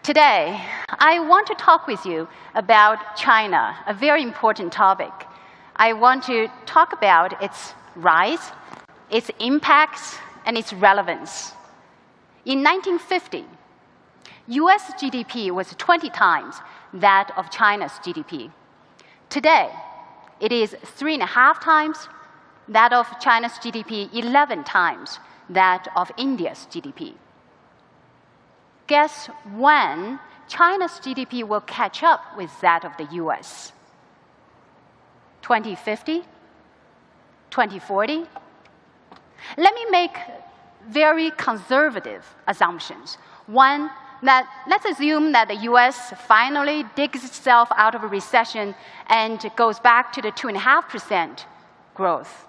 Today, I want to talk with you about China, a very important topic. I want to talk about its rise, its impacts, and its relevance. In 1950, US GDP was 20 times that of China's GDP. Today, it is 3.5 times that of China's GDP, 11 times that of India's GDP. Guess when China's GDP will catch up with that of the US? 2050? 2040? Let me make very conservative assumptions. One, that let's assume that the US finally digs itself out of a recession and goes back to the 2.5% growth.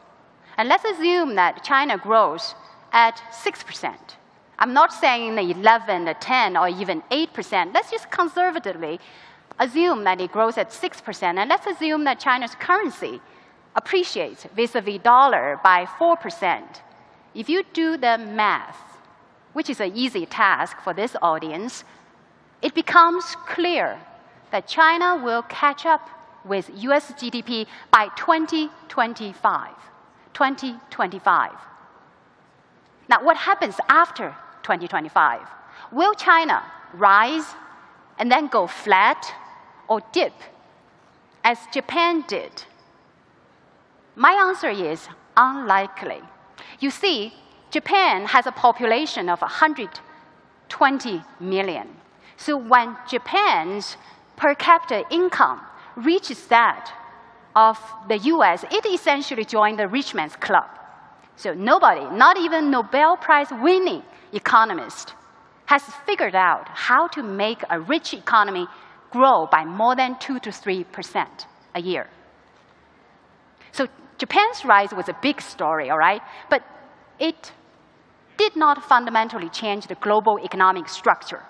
And let's assume that China grows at 6%. I'm not saying the 11, the 10, or even 8%. Let's just conservatively assume that it grows at 6%. And let's assume that China's currency appreciates vis-a-vis dollar by 4%. If you do the math, which is an easy task for this audience, it becomes clear that China will catch up with US GDP by 2025. 2025. Now, what happens after 2025? Will China rise and then go flat or dip, as Japan did? My answer is unlikely. You see, Japan has a population of 120 million. So when Japan's per capita income reaches that of the US, it essentially joined the rich man's club. So nobody, not even Nobel Prize winning economist, has figured out how to make a rich economy grow by more than 2 to 3% a year. So Japan's rise was a big story, all right? But it did not fundamentally change the global economic structure.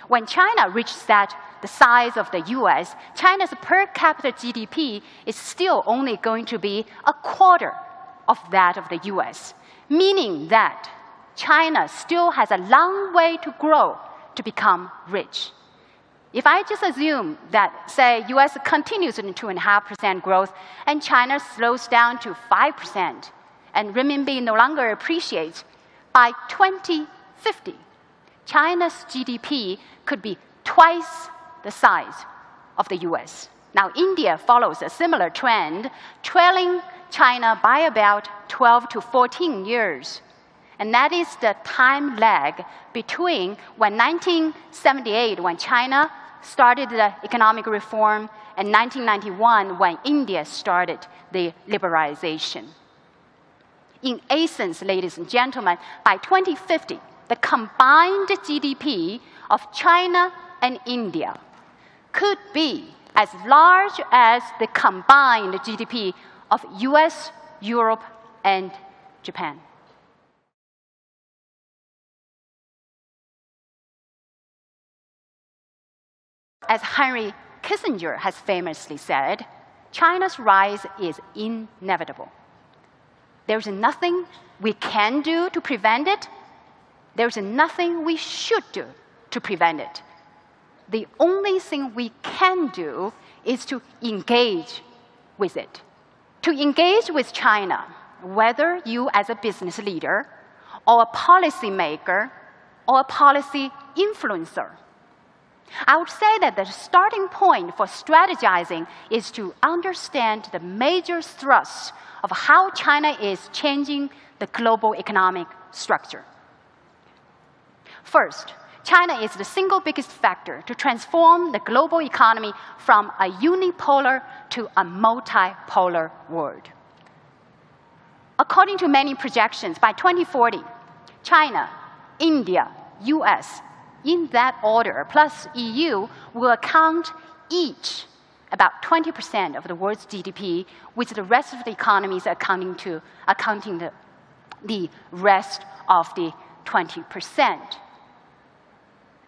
When China reached the size of the US, China's per capita GDP is still only going to be a quarter of that of the US, meaning that China still has a long way to grow to become rich. If I just assume that, say, US continues in 2.5% growth and China slows down to 5% and renminbi no longer appreciates, by 2050, China's GDP could be twice the size of the US. Now, India follows a similar trend, trailing China by about 12 to 14 years. And that is the time lag between when 1978, when China started the economic reform, and 1991, when India started the liberalization. In essence, ladies and gentlemen, by 2050, the combined GDP of China and India could be as large as the combined GDP of US, Europe, and Japan. As Henry Kissinger has famously said, China's rise is inevitable. There's nothing we can do to prevent it. There's nothing we should do to prevent it. The only thing we can do is to engage with it. To engage with China, whether you as a business leader or a policymaker or a policy influencer. I would say that the starting point for strategizing is to understand the major thrusts of how China is changing the global economic structure. First, China is the single biggest factor to transform the global economy from a unipolar to a multipolar world. According to many projections, by 2040, China, India, US, in that order, plus EU, will account each about 20% of the world's GDP, with the rest of the economies accounting the rest of the 20%.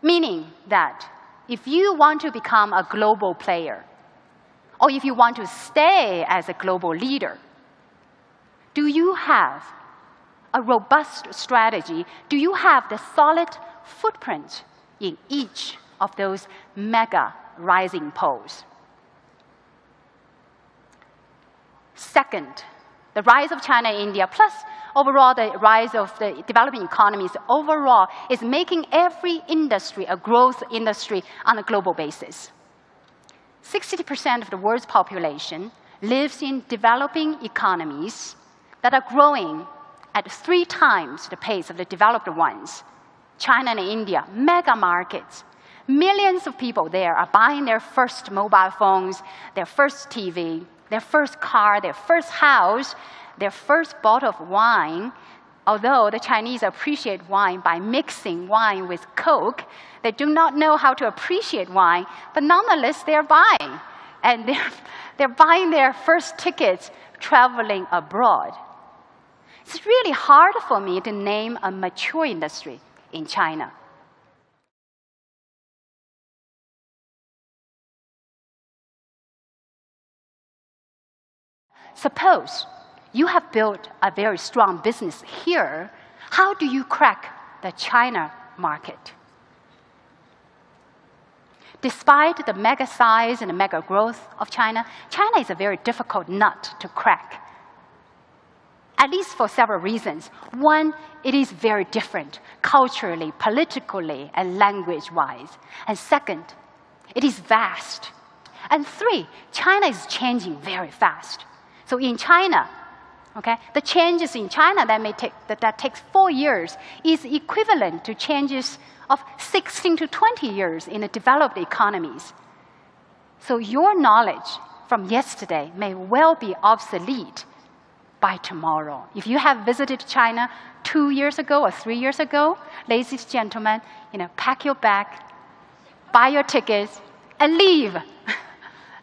Meaning that if you want to become a global player, or if you want to stay as a global leader, do you have a robust strategy? Do you have the solid footprint in each of those mega rising poles. Second, the rise of China and India, plus overall the rise of the developing economies overall, is making every industry a growth industry on a global basis. 60% of the world's population lives in developing economies that are growing at 3 times the pace of the developed ones. China and India, mega markets. Millions of people there are buying their first mobile phones, their first TV, their first car, their first house, their first bottle of wine. Although the Chinese appreciate wine by mixing wine with Coke, they do not know how to appreciate wine, but nonetheless they're buying. And they're buying their first tickets traveling abroad. It's really hard for me to name a mature industry in China. Suppose you have built a very strong business here. How do you crack the China market? Despite the mega size and the mega growth of China, China is a very difficult nut to crack, at least for several reasons. One, it is very different culturally, politically, and language-wise. And second, it is vast. And three, China is changing very fast. So in China, okay, the changes in China that takes 4 years is equivalent to changes of 16 to 20 years in the developed economies. So your knowledge from yesterday may well be obsolete by tomorrow. If you have visited China 2 years ago or 3 years ago, ladies and gentlemen, pack your bag, buy your tickets, and leave.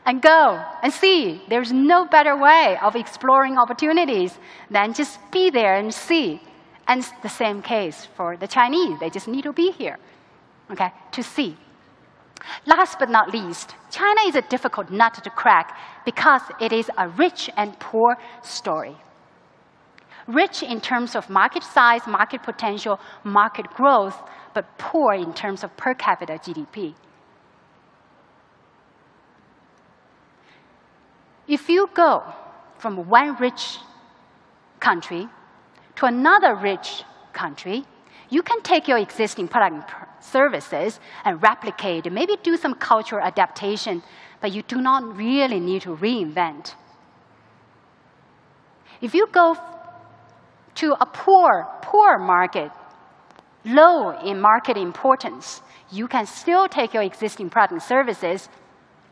And go and see. There's no better way of exploring opportunities than just be there and see. And it's the same case for the Chinese. They just need to be here, okay, to see. Last but not least, China is a difficult nut to crack because it is a rich and poor story. Rich in terms of market size, market potential, market growth, but poor in terms of per capita GDP. If you go from one rich country to another rich country, you can take your existing product and services and replicate, and maybe do some cultural adaptation, but you do not really need to reinvent. If you go to a poor market, low in market importance, you can still take your existing product and services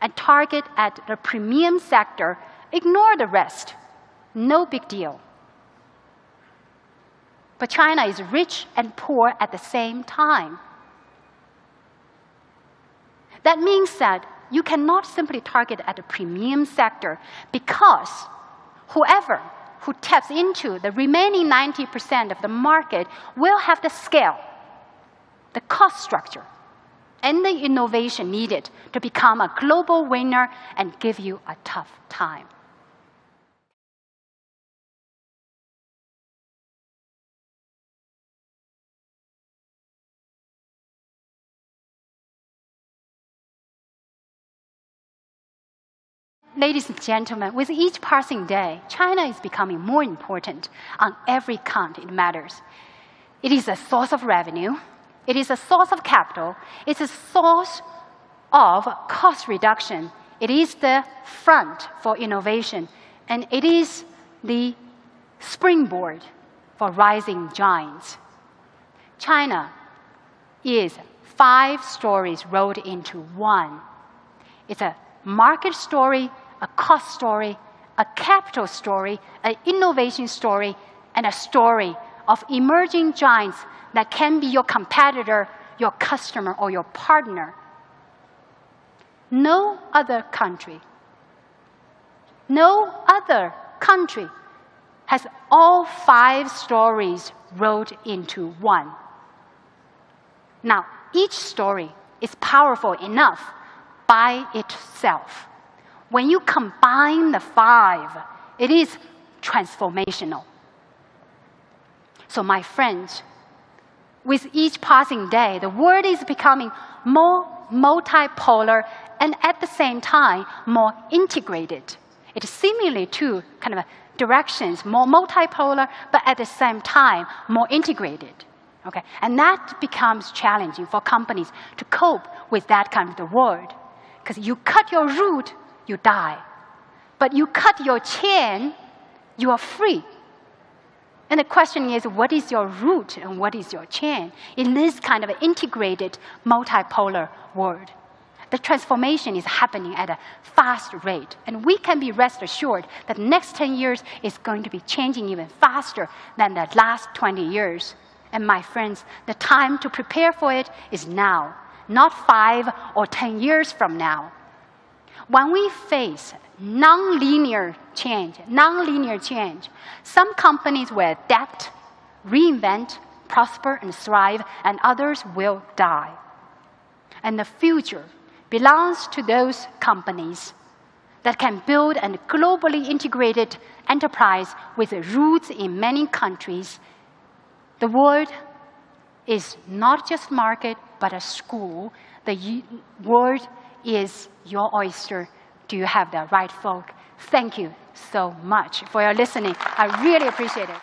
and target at the premium sector, ignore the rest. No big deal. But China is rich and poor at the same time. That means that you cannot simply target at the premium sector, because whoever who taps into the remaining 90% of the market will have the scale, the cost structure, and the innovation needed to become a global winner and give you a tough time. Ladies and gentlemen, with each passing day, China is becoming more important on every count it matters. It is a source of revenue. It is a source of capital. It's a source of cost reduction. It is the front for innovation. And it is the springboard for rising giants. China is 5 stories rolled into one. It's a market story, a cost story, a capital story, an innovation story, and a story of emerging giants that can be your competitor, your customer, or your partner. No other country has all 5 stories rolled into one. Now, each story is powerful enough by itself. When you combine the 5, it is transformational. So my friends, with each passing day, the world is becoming more multipolar and at the same time more integrated. It's seemingly two kind of directions, more multipolar, but at the same time more integrated. Okay? And that becomes challenging for companies to cope with that kind of the world. Because you cut your root, you die. But you cut your chain, you are free. And the question is, what is your root and what is your chain in this kind of integrated, multipolar world? The transformation is happening at a fast rate. And we can be rest assured that the next 10 years is going to be changing even faster than the last 20 years. And my friends, the time to prepare for it is now, not 5 or 10 years from now. When we face non-linear change, some companies will adapt, reinvent, prosper, and thrive, and others will die. And the future belongs to those companies that can build a globally integrated enterprise with roots in many countries. The world is not just market, but a school. The world is your oyster. Do you have the right folk? Thank you so much for your listening. I really appreciate it.